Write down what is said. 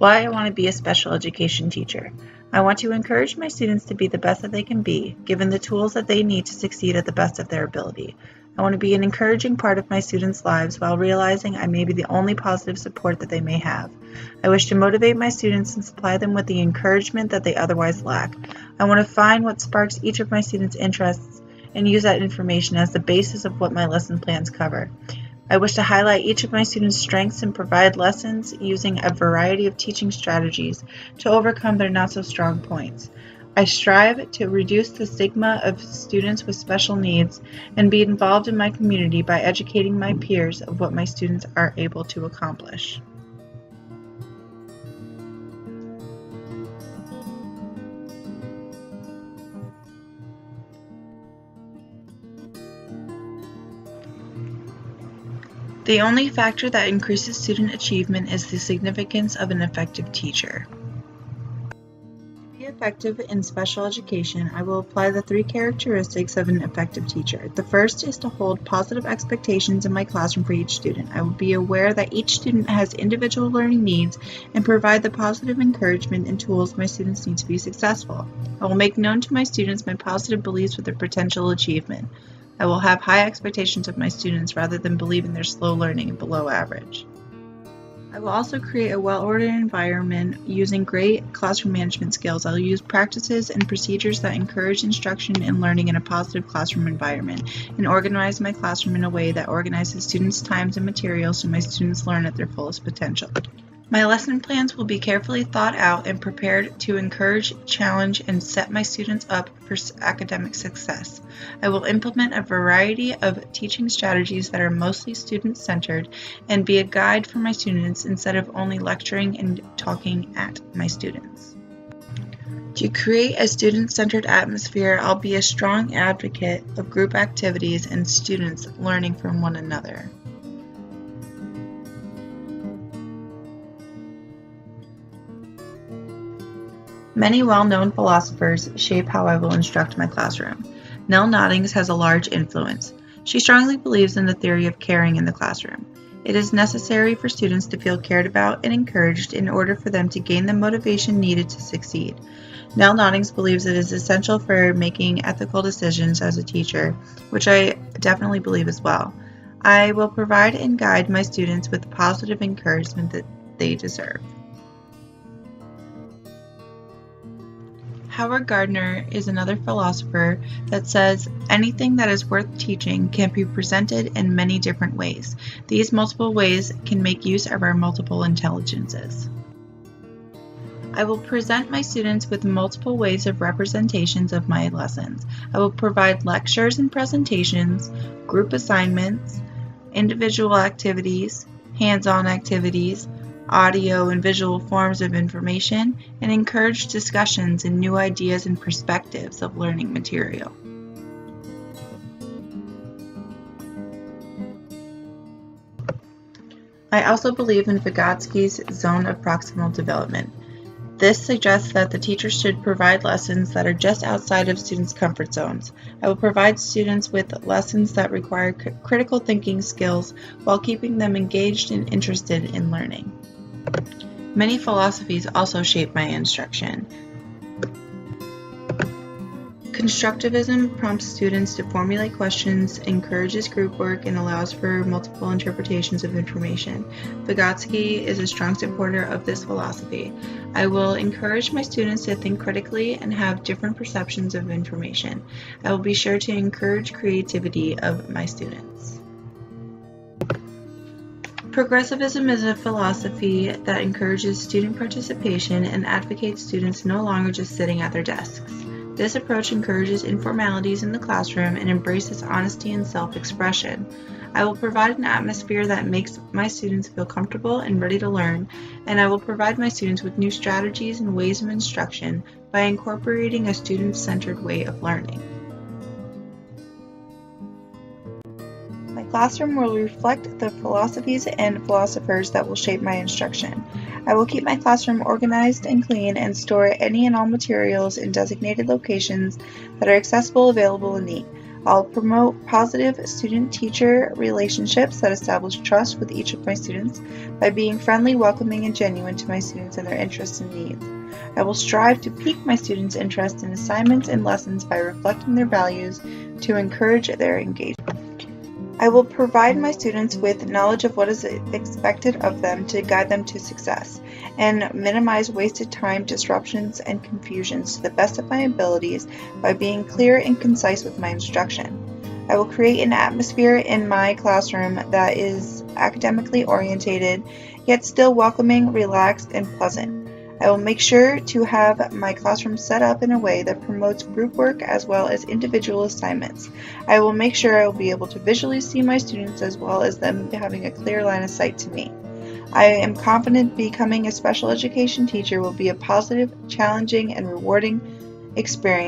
Why I want to be a special education teacher. I want to encourage my students to be the best that they can be, given the tools that they need to succeed at the best of their ability. I want to be an encouraging part of my students' lives while realizing I may be the only positive support that they may have. I wish to motivate my students and supply them with the encouragement that they otherwise lack. I want to find what sparks each of my students' interests and use that information as the basis of what my lesson plans cover. I wish to highlight each of my students' strengths and provide lessons using a variety of teaching strategies to overcome their not-so-strong points. I strive to reduce the stigma of students with special needs and be involved in my community by educating my peers of what my students are able to accomplish. The only factor that increases student achievement is the significance of an effective teacher. To be effective in special education, I will apply the 3 characteristics of an effective teacher. The first is to hold positive expectations in my classroom for each student. I will be aware that each student has individual learning needs and provide the positive encouragement and tools my students need to be successful. I will make known to my students my positive beliefs with their potential achievement. I will have high expectations of my students rather than believing they're slow learning and below average. I will also create a well-ordered environment using great classroom management skills. I'll use practices and procedures that encourage instruction and learning in a positive classroom environment and organize my classroom in a way that organizes students' times and materials so my students learn at their fullest potential. My lesson plans will be carefully thought out and prepared to encourage, challenge, and set my students up for academic success. I will implement a variety of teaching strategies that are mostly student-centered and be a guide for my students instead of only lecturing and talking at my students. To create a student-centered atmosphere, I'll be a strong advocate of group activities and students learning from one another. Many well-known philosophers shape how I will instruct my classroom. Nell Noddings has a large influence. She strongly believes in the theory of caring in the classroom. It is necessary for students to feel cared about and encouraged in order for them to gain the motivation needed to succeed. Nell Noddings believes it is essential for making ethical decisions as a teacher, which I definitely believe as well. I will provide and guide my students with the positive encouragement that they deserve. Howard Gardner is another philosopher that says anything that is worth teaching can be presented in many different ways. These multiple ways can make use of our multiple intelligences. I will present my students with multiple ways of representations of my lessons. I will provide lectures and presentations, group assignments, individual activities, hands-on activities, audio and visual forms of information, and encourage discussions and new ideas and perspectives of learning material. I also believe in Vygotsky's zone of proximal development. This suggests that the teacher should provide lessons that are just outside of students' comfort zones. I will provide students with lessons that require critical thinking skills while keeping them engaged and interested in learning. Many philosophies also shape my instruction. Constructivism prompts students to formulate questions, encourages group work, and allows for multiple interpretations of information. Vygotsky is a strong supporter of this philosophy. I will encourage my students to think critically and have different perceptions of information. I will be sure to encourage creativity of my students. Progressivism is a philosophy that encourages student participation and advocates students no longer just sitting at their desks. This approach encourages informalities in the classroom and embraces honesty and self-expression. I will provide an atmosphere that makes my students feel comfortable and ready to learn, and I will provide my students with new strategies and ways of instruction by incorporating a student-centered way of learning. My classroom will reflect the philosophies and philosophers that will shape my instruction. I will keep my classroom organized and clean and store any and all materials in designated locations that are accessible, available, and neat. I'll promote positive student-teacher relationships that establish trust with each of my students by being friendly, welcoming, and genuine to my students and their interests and needs. I will strive to pique my students' interest in assignments and lessons by reflecting their values to encourage their engagement. I will provide my students with knowledge of what is expected of them to guide them to success, and minimize wasted time, disruptions, and confusions to the best of my abilities by being clear and concise with my instruction. I will create an atmosphere in my classroom that is academically oriented, yet still welcoming, relaxed, and pleasant. I will make sure to have my classroom set up in a way that promotes group work as well as individual assignments. I will make sure I will be able to visually see my students as well as them having a clear line of sight to me. I am confident becoming a special education teacher will be a positive, challenging, and rewarding experience.